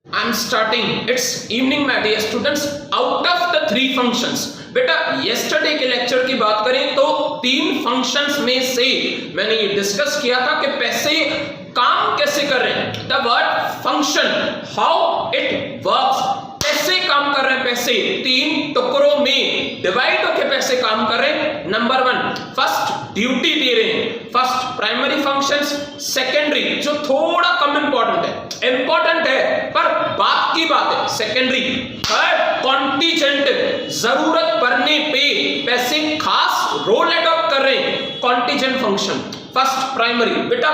I'm starting. It's evening, my dear students. Out of the three functions, बेटा yesterday के lecture की बात करें तो तीन फंक्शंस में से मैंने ये डिस्कस किया था कि पैसे काम कैसे कर रहे हैं. The word function, how it works, पैसे काम कर रहे हैं. पैसे तीन टुकड़ों में डिवाइड होकर पैसे काम कर रहे हैं. नंबर वन, फर्स्ट ड्यूटी दे रहे हैं. फर्स्ट प्राइमरी फंक्शंस, सेकेंडरी जो थोड़ा कम इंपॉर्टेंट है, इंपॉर्टेंट है पर बात की बात है, सेकेंडरी. थर्ड कॉन्टीजेंट, जरूरत पड़ने पे पैसे खास रोल अडॉप्ट कर रहे हैं. Contingent function first primary. बेटा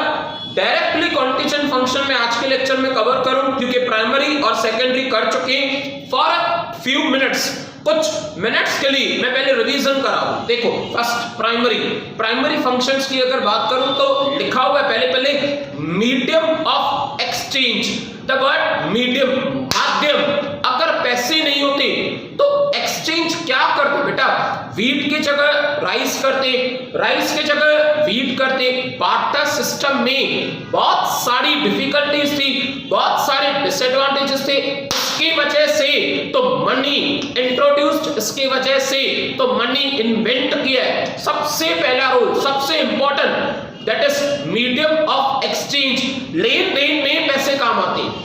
डायरेक्टली कॉन्टीजेंट फंक्शन में आज के लेक्चर में कवर करूं क्योंकि प्राइमरी और सेकेंडरी कर चुके हैं. फॉर अ फ्यू मिनट्स, कुछ मिनट्स के लिए मैं पहले रिवीजन कराऊं. देखो फर्स्ट प्राइमरी फंक्शंस की अगर बात करूं तो लिखा हुआ है पहले medium of exchange. The word medium, माध्यम. अगर पैसे नहीं होते तो एक्सचेंज क्या करते बेटा? वीट की जगह राइस करते, राइस की जगह वीट करते. बार्टर सिस्टम में बहुत सारी डिफिकल्टीज थी, बहुत सारे डिसएडवांटेजेस थे. इसकी वजह से तो मनी इंट्रोड्यूस्ड, इसकी वजह से तो मनी इन्वेंट किया है. सबसे पहला रोल, सबसे important, that is medium of exchange. लेन देन में पैसे काम आते हैं.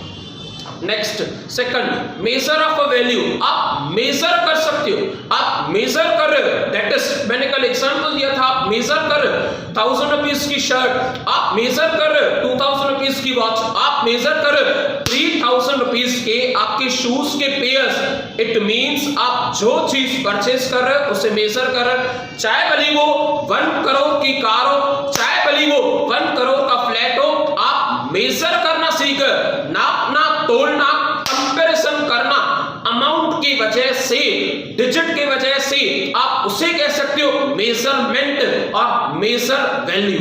Next second, measure of a value. आप मेजर कर सकते हो, आप मेजर कर रहे हो. दैट इज मैंने कल एग्जांपल दिया था, आप मेजर कर रहे हो 1000 रुपीज की शर्ट, आप मेजर कर रहे हो 2000 रुपीज की वॉच, आप मेजर कर रहे हो 3000 रुपीज के आपके शूज के पेयर्स. इट मींस आप जो चीज परचेज कर रहे हो उसे मेजर कर रहे हो. चाहे भली वो 1 करोड़ की कार हो, चाहे भली वो 1 करोड़ का फ्लैट हो, आप मेजर करना सीख, नापना, तोलना, कंपैरिजन करना. अमाउंट की वजह से, डिजिट की वजह से आप उसे कह सकते हो मेजरमेंट और मेजर वैल्यू.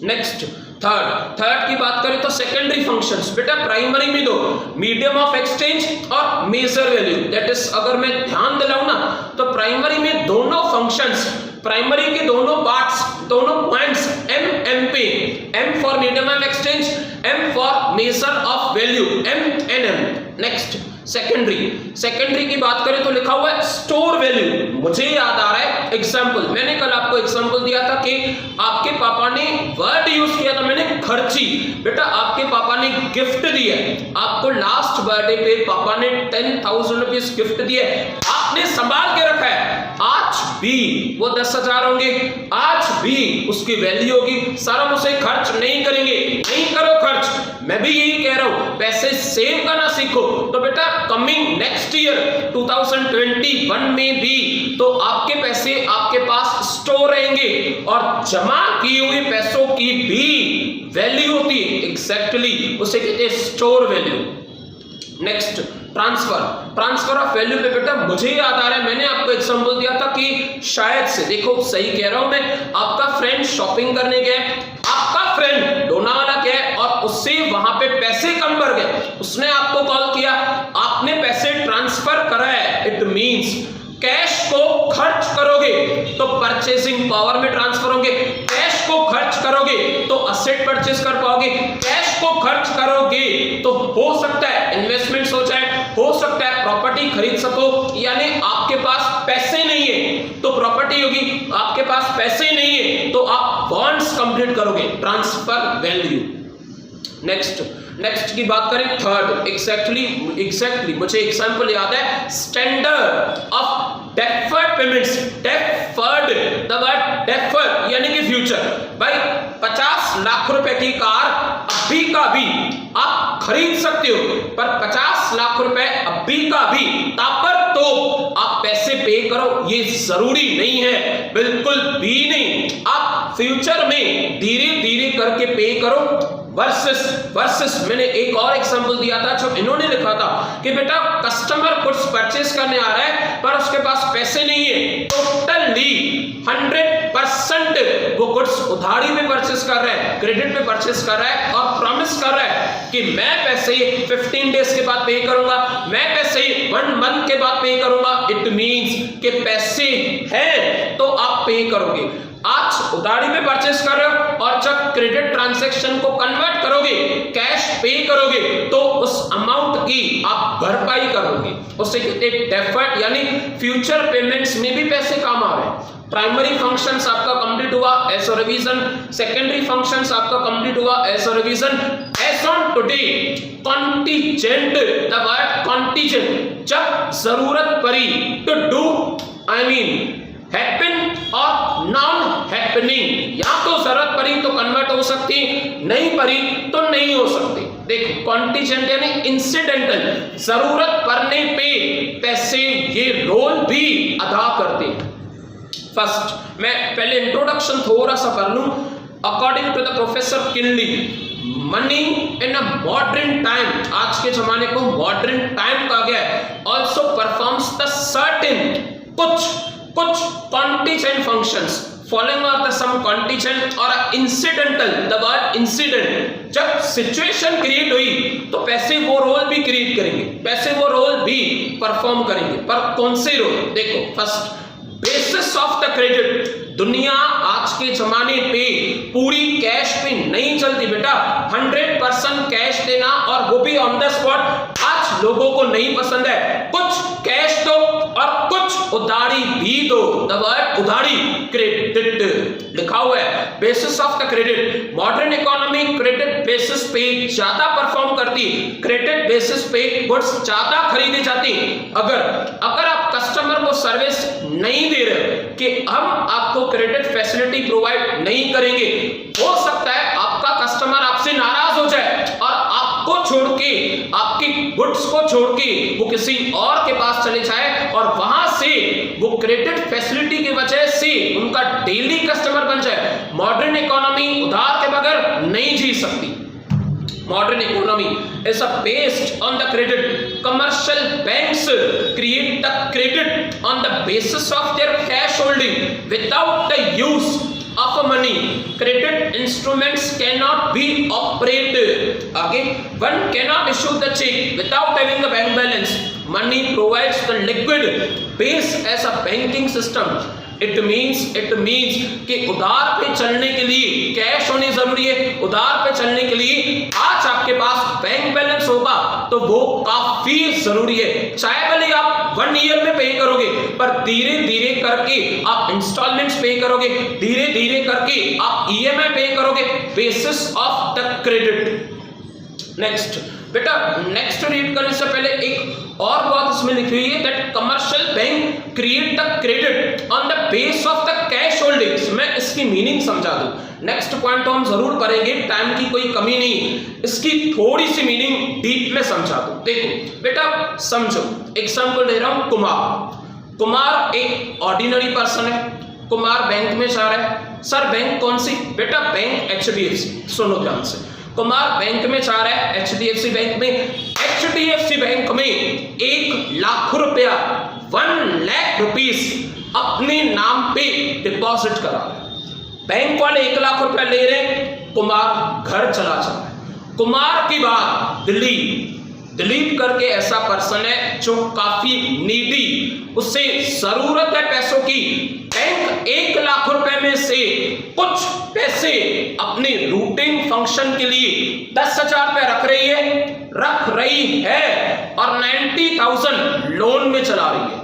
नेक्स्ट थर्ड की बात करें तो सेकेंडरी फंक्शंस. बेटा प्राइमरी में दो, मीडियम ऑफ एक्सचेंज और मेजर वैल्यू. दैट इज अगर मैं ध्यान दिलाऊं ना तो प्राइमरी में दोनों फंक्शंस, प्राइमरी के दोनों पार्ट्स, दोनों पॉइंट्स एम पे, M for medium of exchange, M for measure of value, M and M. Next secondary की बात करें तो लिखा हुआ है स्टोर वैल्यू. मुझे याद आ रहा है एग्जांपल, मैंने कल आपको एग्जांपल दिया था कि आपके पापा ने वर्ड यूज किया था, मैंने खर्ची. बेटा आपके पापा ने गिफ्ट दिया, आपको लास्ट बर्थडे पे पापा ने 10,000 रुपीज गिफ्ट दिए, आपने संभाल के रखा है. आज भी वो 10,000 होंगे, आज भी उसकी वैल्यू होगी. सर हम उसे खर्च नहीं करेंगे, नहीं करो खर्च. मैं भी यही कह रहा हूं, पैसे सेव करना सीखो. तो बेटा कमिंग नेक्स्ट ईयर 2021 में भी तो आपके पैसे आपके पास स्टोर रहेंगे और जमा किए हुए पैसों की भी वैल्यू होती है. एग्जैक्टली उसे कहते हैं store value. Next transfer of value पे बेटा मुझे याद आ रहा है, मैंने आपको एग्जांपल दिया था कि शायद से, देखो सही कह रहा हूं मैं, आपका फ्रेंड शॉपिंग करने गया, आपका फ्रेंड लोनावाला गया और उससे वहां पे पैसे कम पड़ गए, उसने आपको कॉल किया, आपने पैसे ट्रांसफर कराए. इट मींस कैश को खर्च करोगे तो परचेसिंग पावर में ट्रांसफर होंगे, कैश को खर्च करोगे तो असेट परचेस कर पाओगे, कैश को खर्च करोगे तो हो सकता है इन्वेस्टमेंट्स हो जाए, हो सकता है प्रॉपर्टी खरीद सको. यानी आपके पास पैसे नहीं है तो प्रॉपर्टी होगी, आपके पास पैसे नहीं है तो आप बॉन्ड्स कंप्लीट करोगे. Transfer value. नेक्स्ट की बात करें थर्ड, एग्जैक्टली मुझे एग्जांपल याद है, standard of deferred payments. Deferred, the word defer यानी कि फ्यूचर. भाई 50 लाख रुपए की कार अभी का भी आप खरीद सकते हो, पर 50 लाख रुपए अभी का भी ताबड़तोड़ आप पैसे पे करो ये जरूरी नहीं है, बिल्कुल भी नहीं. आप फ्यूचर में धीरे धीरे करके पे करो. वर्सेस मैंने एक और एग्जांपल दिया था जो इन्होंने लिखा था कि बेटा कस्टमर गुड्स परचेस करने आ रहा है पर उसके पास पैसे नहीं है, टोटली 100% वो गुड्स उधारी में परचेस कर रहा है, क्रेडिट में परचेस कर रहा है और प्रॉमिस कर रहा है कि मैं पैसे 15 डेज के बाद पे करूंगा, मैं पैसे 1 मंथ के बाद पे करूंगा. इट मींस कि पैसे हैं तो आप पे करोगे. आज आज उधारी पे परचेस कर रहे हो और जब क्रेडिट ट्रांजैक्शन को कन्वर्ट करोगे, कैश पे करोगे, तो उस अमाउंट की आप भरपाई करोगे। उससे कहते हैं डेफर्ड, यानी फ्यूचर पेमेंट्स में भी पैसे काम आ रहे हैं। प्राइमरी फंक्शंस आपका कंप्लीट हुआ as a revision, secondary functions आपका कंप्लीट हुआ as a revision. As on today contingent, the word contingent, जब जरूरत पड़ी to do, I mean happen और नॉन हैपनिंग, या तो जरूरत पड़ी तो कन्वर्ट हो सकती, नहीं पड़ी तो नहीं हो सकती। देखो कॉन्टिजेंट यानी इंसिडेंटल, जरूरत पड़ने पे पैसे ये रोल भी अदा करते हैं। फर्स्ट मैं पहले इंट्रोडक्शन थोड़ा सा कर लूं। According to the professor Kinley, money in a modern time, आज के जमाने को मॉडर्न टाइम कहा गया है, ऑल्सो परफॉर्म्स द सर्टेन, कुछ contingent functions following are the some contingent और इncidental, द वर्ड इंसिडेंट। जब सिचुएशन क्रिएट हुई तो पैसे वो रोल भी क्रिएट करेंगे, पैसे वो रोल भी परफॉर्म करेंगे, पर कौन से रोल? देखो first, basis of the credit. दुनिया आज के जमाने पे पूरी कैश पे नहीं चलती बेटा, 100% कैश देना और वो भी ऑन द स्पॉट आज लोगों को नहीं पसंद है। कुछ कैश दो और कुछ उधारी भी दो, द वर्ड उधारी, क्रेडिट लिखा हुआ है, basis of the credit. Modern economy credit basis पे ज्यादा परफॉर्म करती, क्रेडिट बेसिस पे गुड्स ज्यादा खरीदी जाती। अगर आप कस्टमर को सर्विस नहीं दे रहे कि हम आपको क्रेडिट फैसिलिटी प्रोवाइड नहीं करेंगे, हो सकता है आपका कस्टमर आपसे नाराज हो जाए और आपको छोड़ के, आपकी गुड्स को छोड़ के वो किसी और के पास चले जाए और वहां से वो क्रेडिट फैसिलिटी की वजह से उनका डेली कस्टमर बन जाए। मॉडर्न इकोनॉमी उधार के बगैर नहीं जी सकती। Modern economy is based on the credit. Commercial banks create the credit on the basis of their cash holding without the use of money. Credit instruments cannot be operated. Okay, one cannot issue the check without having a bank balance. Money provides the liquid base as a banking system. It means कि उधार पे चलने के लिए cash होनी जरूरी है। उधार पे चलने के लिए आज आपके पास बैंक बैलेंस होगा तो वो काफी जरूरी है। चाहे भले आप 1 ईयर में पे करोगे, पर धीरे धीरे करके आप इंस्टॉलमेंट्स पे करोगे, धीरे धीरे करके आप ईएमआई पे करोगे, basis of the credit. Next बेटा, नेक्स्ट रीड करने से पहले एक और बात इसमें लिखी हुई है, that commercial bank create the credit on the base of the cash holdings. मैं इसकी मीनिंग समझा दूं, नेक्स्ट पॉइंट तो हम जरूर करेंगे, टाइम की कोई कमी नहीं, इसकी थोड़ी सी मीनिंग डीप में समझा दूं। देखो बेटा समझो, एग्जांपल दे रहा हूं, कुमार एक ऑर्डिनरी पर्सन है, कुमार बैंक में जा रहा है। सर बैंक कौन सी? बेटा बैंक HDFC। सुनो ध्यान से, कुमार बैंक में जा रहा है HDFC बैंक में। HDFC बैंक में 1 लाख रुपया, 1 लाख रुपीस अपने नाम पे डिपॉजिट करा रहा है। बैंक वाले 1 लाख रुपया ले रहे हैं, कुमार घर चला जा रहा है। कुमार की बात दिलीप करके ऐसा पर्सन है जो काफी नीडी, उसे जरूरत है पैसों की। बैंक 1 लाख रुपए में से कुछ पैसे अपने रूटीन फंक्शन के लिए 10,000 रुपए रख रही है और 90,000 लोन में चला रही है।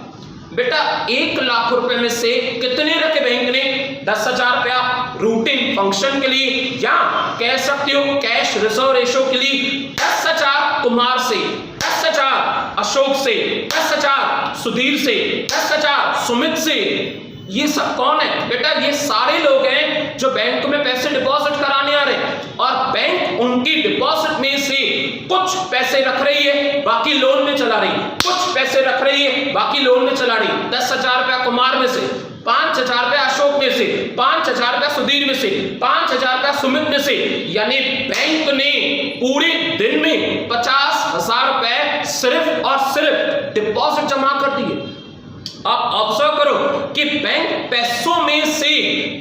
बेटा 1 लाख रुपए में से कितने रखे बैंक ने? 10,000 रुपया रूटीन फंक्शन के लिए, या कह सकते हो कैश रिजर्व रेशो के लिए। 10,000 कुमार से, 10,000 अशोक से, 10,000 सुधीर से, 10,000 सुमित से। ये सब कौन है? बेटा ये सारे लोग हैं जो बैंक में पैसे डिपॉजिट कराने आ रहे हैं और बैंक उनकी डिपॉजिट में से कुछ पैसे रख रही है, बाकी लोन में चला रही है, कुछ पैसे रख रही है, बाकी लोन में चला रही है। 10,000 रुपया कुमार में से, 5,000 रुपया अशोक में से, 5,000 रुपया सुधीर में से, 5,000 रुपया सुमित में से, यानी बैंक ने पूरे दिन में 50,000 रुपए सिर्फ और सिर्फ डिपॉजिट जमा कर दिए। आप ऑब्जर्व करो कि बैंक पैसों में से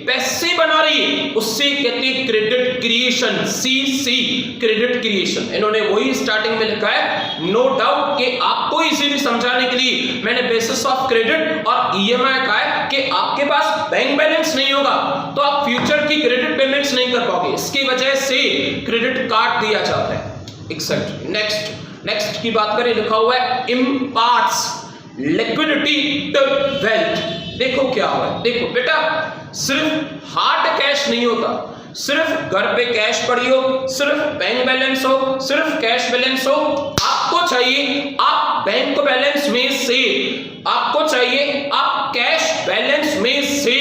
पैसे बना रही है, उससे कहते हैं credit creation, CC, credit creation. इन्होंने वही स्टार्टिंग में लिखा है। नो डाउट कि आपको इजीली समझाने के लिए मैंने बेसिस ऑफ क्रेडिट और ईएमआई कहा है कि आपके पास बैंक बैलेंस नहीं होगा तो आप फ्यूचर की क्रेडिट पेमेंट्स नहीं कर पाओगे, इसकी वजह से क्रेडिट कार्ड दिया जाता है। एक्सेक्ट। नेक्स्ट की बात करें, लिखा हुआ है इम्पार्ट्स लिक्विडिटी टू वेल्थ। देखो क्या हुआ है, देखो बेटा, सिर्फ हार्ड कैश नहीं होता, सिर्फ घर पे कैश पड़ी हो, सिर्फ बैंक बैलेंस हो, सिर्फ कैश बैलेंस हो, आपको चाहिए आप बैंक बैलेंस में से, आपको चाहिए आप कैश बैलेंस में से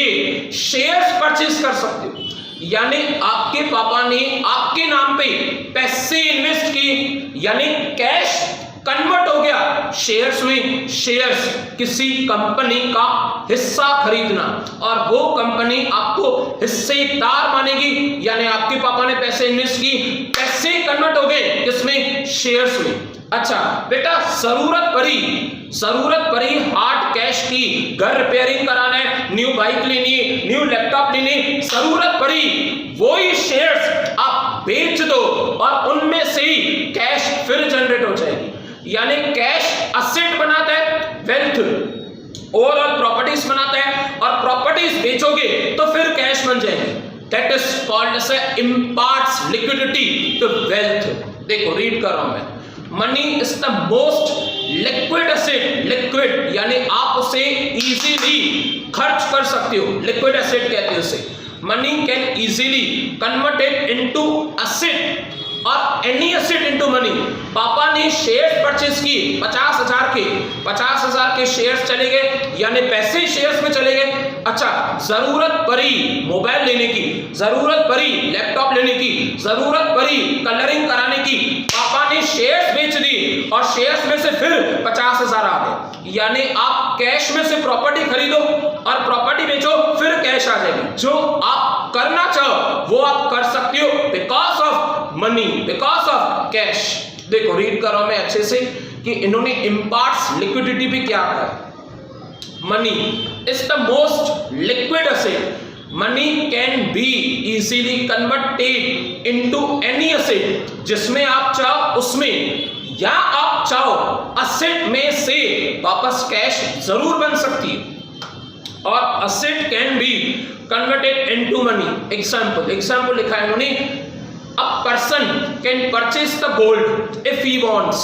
शेयर्स परचेज कर सकते हो। यानी आपके पापा ने आपके नाम पे पैसे इन्वेस्ट किए, यानी कैश कन्वर्ट हो गया शेयर्स में, शेयर्स किसी कंपनी का हिस्सा खरीदना, और वो कंपनी आपको हिस्सेदार मानेगी। यानी आपके पापा ने पैसे इन्वेस्ट की, पैसे कन्वर्ट हो गए किसमें, शेयर्स में। अच्छा बेटा, जरूरत पड़ी हार्ड कैश की, घर रिपेयरिंग कराना है, न्यू बाइक लेनी है, न्यू लैपटॉप लेनी है, जरूरत पड़ी, वही शेयर्स आप बेच दो और उनमें से ही कैश फिर जनरेट हो जाएगी। यानी कैश असेट बनाता है, वेल्थ ओवरऑल प्रॉपर्टीज बनाता है, और प्रॉपर्टीज बेचोगे तो फिर कैश बन जाएंगे। That is called as imparts liquidity to wealth. देखो रीड कर रहा हूं मैं, money is the most liquid asset, liquid यानी आप उसे इजीली खर्च कर सकते हो, लिक्विड एसेट कहते हैं उसे। Money can easily converted into asset और एनी एसेट इनटू मनी। पापा ने शेयर्स परचेज की 50,000 के शेयर्स चले गए, यानी पैसे शेयर्स में चले गए। अच्छा, जरूरत पड़ी मोबाइल लेने की, जरूरत पड़ी लैपटॉप लेने की, जरूरत पड़ी कलरिंग कराने की, पापा ने शेयर्स बेच दी और शेयर्स में से फिर 50,000 आ गए। यानी आप कैश में से प्रॉपर्टी खरीदो और प्रॉपर्टी बेचो, फिर कैश आ जाएगी। जो आप करना चाहो वो आप कर सकते हो because of money, because of cash. देखो रीड कर रहा हूं मैं अच्छे से कि इन्होंने इम्पार्ट्स लिक्विडिटी भी क्या कहा। Money is the most liquid asset, money can be easily converted into any asset, जिसमें आप चाहो उसमें, या आप चाहो एसेट में से वापस कैश जरूर बन सकती है, और asset can be converted into money. Example लिखा है इन्होंने, a person can purchase the gold if he wants.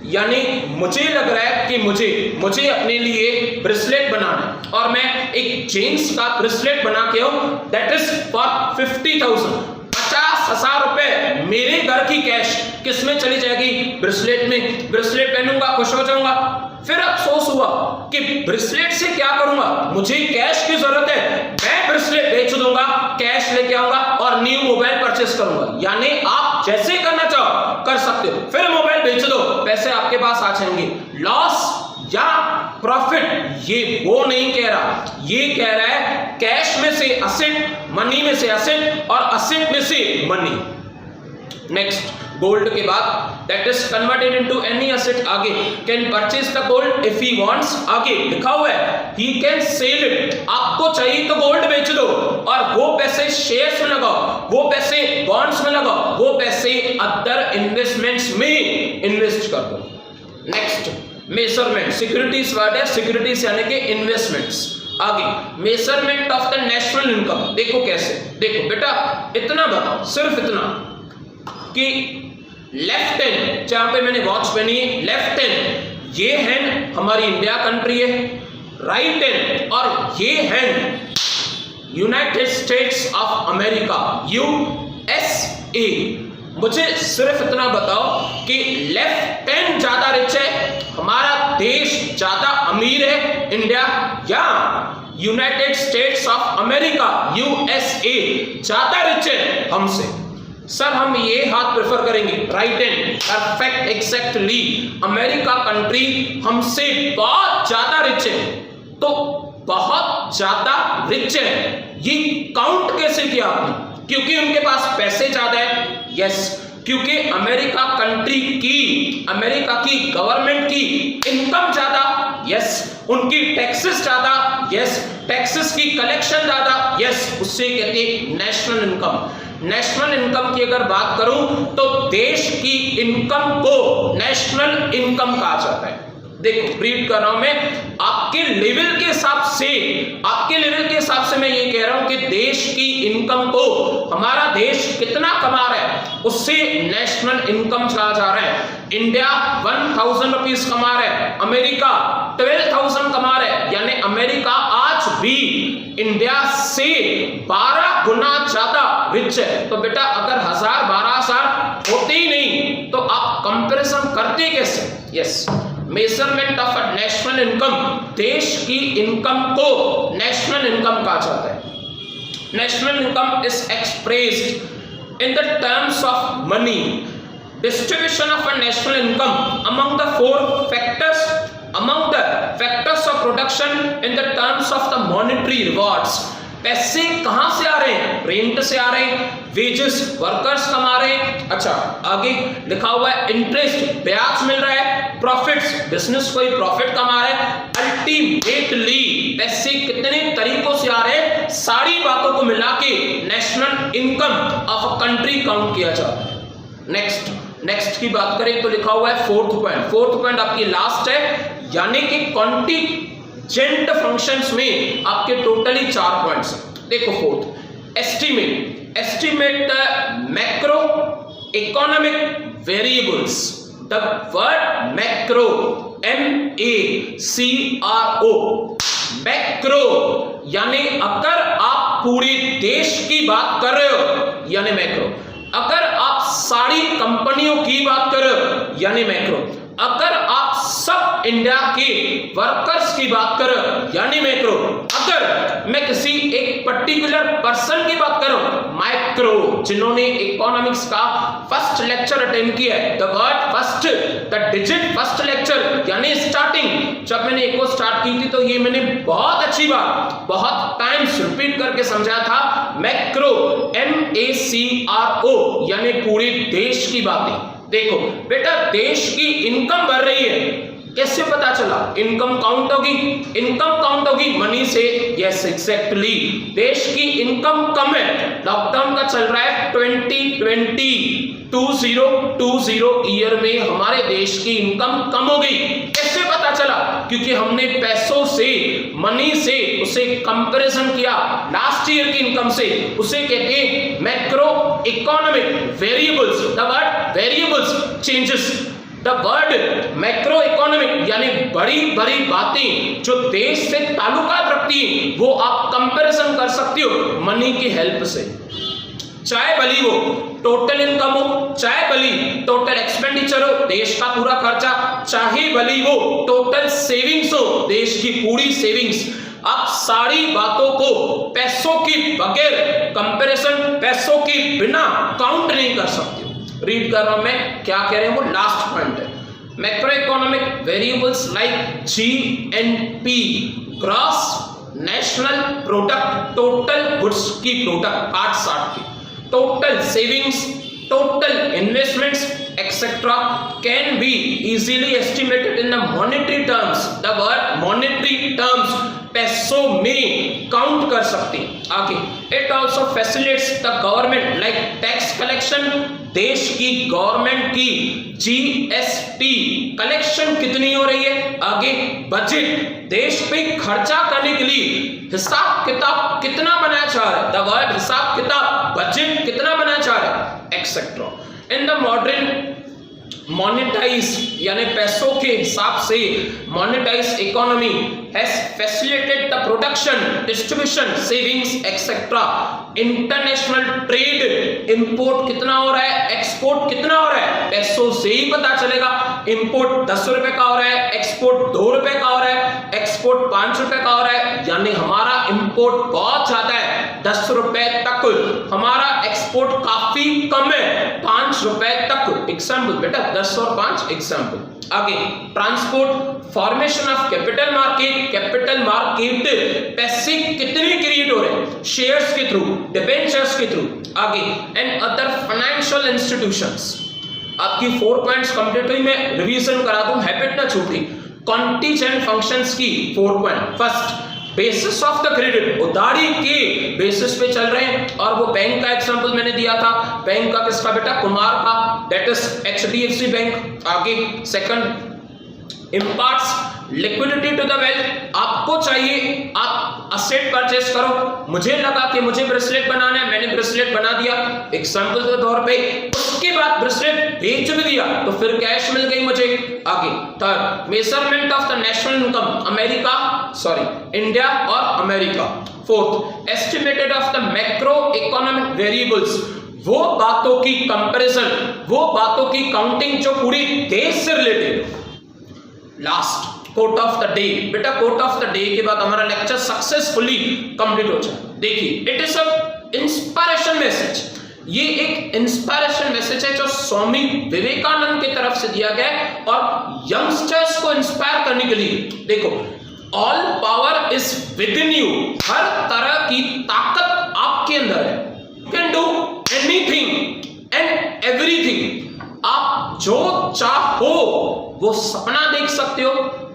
यानी मुझे लग रहा है कि मुझे अपने लिए ब्रेसलेट बनाना है और मैं एक जेंट्स का ब्रेसलेट बना के हूं, दैट इज फॉर 50,000, 50,000 रुपए मेरे घर की कैश किस में चली जाएगी, ब्रेसलेट में। ब्रेसलेट पहनूंगा, खुश हो जाऊंगा, फिर अफसोस हुआ कि ब्रेसलेट से क्या करूंगा, मुझे कैश की जरूरत है, मैं ब्रेसलेट बेच दूंगा, कैश लेके आऊंगा और न्यू मोबाइल परचेस करूंगा। यानी आप जैसे करना चाहो कर सकते हो, फिर मोबाइल बेच दो, पैसे आपके पास आ जाएंगे। लॉस या प्रॉफिट ये वो नहीं कह रहा, ये कह रहा है कैश में से असेट, मनी में से असेट और असेट में से मनी। नेक्स्ट, गोल्ड के बाद that is converted into any asset, आगे can purchase the gold if he wants, आगे लिखा हुआ है ही कैन सेल इट। आपको चाहिए तो गोल्ड बेच दो और वो पैसे शेयर्स में लगाओ, वो पैसे बॉन्ड्स में लगाओ, वो पैसे अदर इन्वेस्टमेंट्स में इन्वेस्ट कर दो। नेक्स्ट, मेजरमेंट, सिक्योरिटीज वर्ड है, सिक्योरिटीज यानी कि इन्वेस्टमेंट्स। आगे measurement of the national income, देखो कैसे, देखो बेटा इतना बताओ, सिर्फ इतना कि लेफ्ट हैंड, जहां पे मैंने वॉच पहनी है, लेफ्ट हैंड ये हैंड हमारी इंडिया कंट्री है, राइट हैंड और ये hand United states of America, USA. मुझे सिर्फ इतना बताओ कि लेफ्ट हैंड ज्यादा रिच है, हमारा देश ज्यादा अमीर है इंडिया, या United states of America USA ज्यादा रिच है हमसे? सर हम ये हाथ प्रेफर करेंगे, right hand, perfect, exactly. America country हमसे बहुत ज्यादा रिच है, तो बहुत ज्यादा रिच है ये काउंट कैसे किया आपने? क्योंकि उनके पास पैसे ज्यादा है, यस, क्योंकि अमेरिका कंट्री की, अमेरिका की गवर्नमेंट की इनकम ज्यादा, यस, उनकी टैक्सेस ज्यादा, यस, टैक्सेस की कलेक्शन ज्यादा, यस, उससे कहते हैं नेशनल इनकम। नेशनल इनकम की अगर बात करूं तो देश की इनकम को नेशनल इनकम कहा जाता है। देखो रीड कर रहा हूं मैं, आपके लेवल के हिसाब से मैं ये कह रहा हूं कि देश की इनकम को, हमारा देश कितना कमा रहा है उससे नेशनल इनकम कहा जा रहा है। इंडिया 1000 रुपीज कमा रहा है, अमेरिका 12,000 कमा रहा है, यानी अमेरिका आज भी इंडिया से 12 गुना ज्यादा रिच है। तो बेटा अगर 1000-12,000 होते ही नहीं तो आप कंपैरिजन करते कैसे? Yes, measurement of a national income, देश की इनकम को नेशनल इनकम कहा जाता है। National income is expressed in the terms of money, distribution of a national income among the factors of production in the terms of the monetary rewards। पैसे कहां से आ रहे हैं? रेंट से आ रहे हैं, वेजेस वर्कर्स कमा रहे हैं। अच्छा आगे लिखा हुआ है इंटरेस्ट, ब्याज मिल रहा है, प्रॉफिट्स, बिजनेस कोई प्रॉफिट कमा रहा है। अल्टीमेटली पैसे कितने तरीकों से आ रहे हैं, सारी बातों को मिला के national income of a country count किया जाता है। नेक्स्ट की बात करें तो लिखा हुआ है फोर्थ पॉइंट आपकी लास्ट है, यानी कि कॉन्टीजेंट फंक्शंस में आपके टोटली 4 पॉइंट्स। देखो fourth, estimate the macro economic variables. The word macro, MACRO, macro यानी अगर आप पूरे देश की बात कर रहे हो यानी मैक्रो, अगर आप सारी कंपनियों की बात कर रहे हो यानी मैक्रो, अगर आप सब इंडिया के वर्कर्स की बात कर रहे हो यानी मैक्रो, अगर मैं किसी एक पर्टिकुलर पर्सन की बात कर रहा हूं माइक्रो। जिन्होंने इकोनॉमिक्स का फर्स्ट लेक्चर अटेंड किया है, the word first, the digit first lecture यानी स्टार्टिंग, जब मैंने एक को स्टार्ट की थी तो ये मैंने बहुत अच्छी बात बहुत टाइम्स रिपीट करके समझाया था, मैक्रो, MACRO यानी पूरे देश की बातें। देखो बेटा देश की इनकम बढ़ रही है, कैसे पता चला? इनकम काउंट होगी मनी से। यस एग्जैक्टली, देश की इनकम कम है, लॉकडाउन का चल रहा है 2020 ईयर में हमारे देश की इनकम कम हो गई। कैसे पता चला? क्योंकि हमने पैसों से, मनी से उसे कंपैरिजन किया लास्ट ईयर की इनकम से, उसे कहते हैं macro economic variables. The word variables changes, the word macro economic यानी बड़ी बड़ी बातें जो देश से ताल्लुकात रखती हैं वो आप कंपैरिजन कर सकते हो मनी की हेल्प से। चाहे भली वो टोटल इनकम हो, चाहे भली टोटल एक्सपेंडिचर हो, देश का पूरा खर्चा, चाहे भली वो टोटल सेविंग्स हो, देश की पूरी सेविंग्स, आप सारी बातों को पैसों के बगैर कंपैरिजन, पैसों के बिना काउंट नहीं कर सकते। रीड कर रहा हूं मैं, क्या कह रहे हैं वो लास्ट पॉइंट है। Macro economic variables like GNP, gross national product, total goods की प्रोडक्ट 860 की, total savings, total investments etc can be easily estimated in the monetary terms। the word monetary terms पैसों में काउंट कर सकते हैं। आगे it also facilitates the government like tax collection, देश की गवर्नमेंट की GST कलेक्शन कितनी हो रही है, आगे बजट, देश पे खर्चा करने के लिए हिसाब किताब कितना बनाया जा रहा है, द वर्ड हिसाब किताब, बजट कितना बनाया जा रहा है etcetera. In the modern monetize यानी पैसों के हिसाब से monetize economy has facilitated the production, distribution, savings etcetera. International trade, import कितना हो रहा है, एक्सपोर्ट कितना हो रहा है, पैसों से ही पता चलेगा। इंपोर्ट 10 रुपए का हो रहा है, एक्सपोर्ट 2 रुपए का हो रहा है, एक्सपोर्ट 5 रुपए का हो रहा है, यानी हमारा इंपोर्ट बहुत ज्यादा है 10 रुपए तक, हमारा एक्सपोर्ट काफी कम है 5 रुपए तक। एग्जाम्पल बेटा 10 और 5 एग्जाम्पल। आगे transport, formation of capital market, पैसे कितने क्रिएट हो रहे हैं, शेयर्स के थ्रू, डिबेंचर्स के थ्रू। आगे एंड अदर फाइनेंशियल इंस्टीट्यूशंस। आपकी 4 पॉइंट्स कंप्लीट हुई, मैं रिवीजन करा दूं, हैबिट ना छूटी। कॉन्टीजेंट फंक्शंस की 4 point. First, basis of the credit, उधारी के बेसिस पे चल रहे हैं। और वो बैंक का एग्जांपल मैंने दिया था, बैंक का किसका बेटा, कुमार का, दैट इज HDFC बैंक। आगे second, imparts liquidity to the wealth, आपको चाहिए, आप असेट परचेस करो, मुझे लगा कि मुझे ब्रेसलेट बनाना है, मैंने ब्रेसलेट बना दिया एग्जांपल के तौर पे, उसके बाद ब्रेसलेट बेच भी दिया तो फिर कैश मिल गई मुझे। आगे third, measurement of the national income, India और America. Fourth, estimated of the macro economic variables, वो बातों की कंपैरिजन, वो बातों की काउंटिंग जो पूरी देश से related. Last, quote of the day. बेटा कोट ऑफ द डे के बाद हमारा लेक्चर सक्सेसफुली कंप्लीट हो जाए। देखिए, it is a inspiration message, ये एक इंस्पिरेशन मैसेज है जो स्वामी विवेकानंद की तरफ से दिया गया है और यंगस्टर्स को इंस्पायर करने के लिए। देखो, all power is within you, हर तरह की ताकत आपके अंदर है। You can do anything and everything, आप जो चाहो वो सपना देख सकते हो,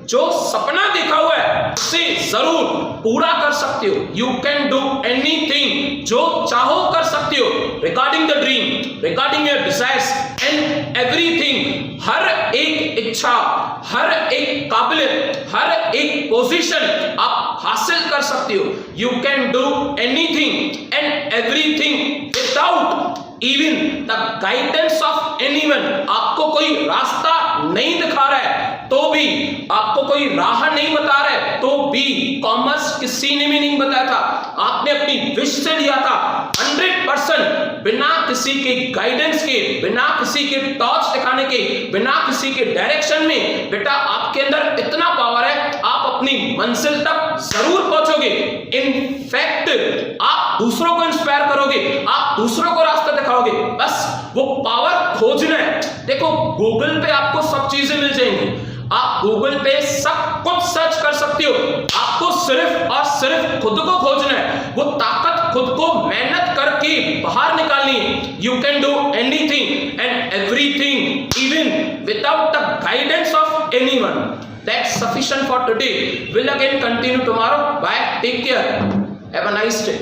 जो सपना देखा हुआ है उसे जरूर पूरा कर सकते हो। यू कैन डू एनीथिंग, जो चाहो कर सकते हो, regarding the dream, regarding your desires and everything. हर एक इच्छा, हर एक काबिलियत, हर एक पोजीशन आप हासिल कर सकते हो। You can do anything and everything without even the guidance of anyone. आपको कोई रास्ता नहीं दिखा रहा है तो भी, आपको कोई राह नहीं बता रहा है तो भी, कॉमर्स किसी ने भी नहीं बताया था, आपने अपनी विश से लिया था 100%, बिना किसी के गाइडेंस के, बिना किसी के टॉर्च दिखाने के, बिना किसी के डायरेक्शन में। बेटा आपके अंदर इतना पावर है, आप अपनी मंजिल तक जरूर पहुंचोगे। इनफैक्ट आप दूसरों को इंस्पायर करोगे, आप दूसरों को रास्ता दिखाओगे, बस वो पावर खोजना है। देखो, गूगल पे आपको सब चीजें मिल जाएंगी, आप गूगल पे सब कुछ सर्च कर सकते हो, आपको सिर्फ और सिर्फ खुद को खोजना है, वो ताकत खुद को मेहनत करके बाहर निकालनी है। You can do anything and everything even without the guidance of anyone. That's sufficient for today. We'll again continue tomorrow. Bye. Take care. Have a nice day.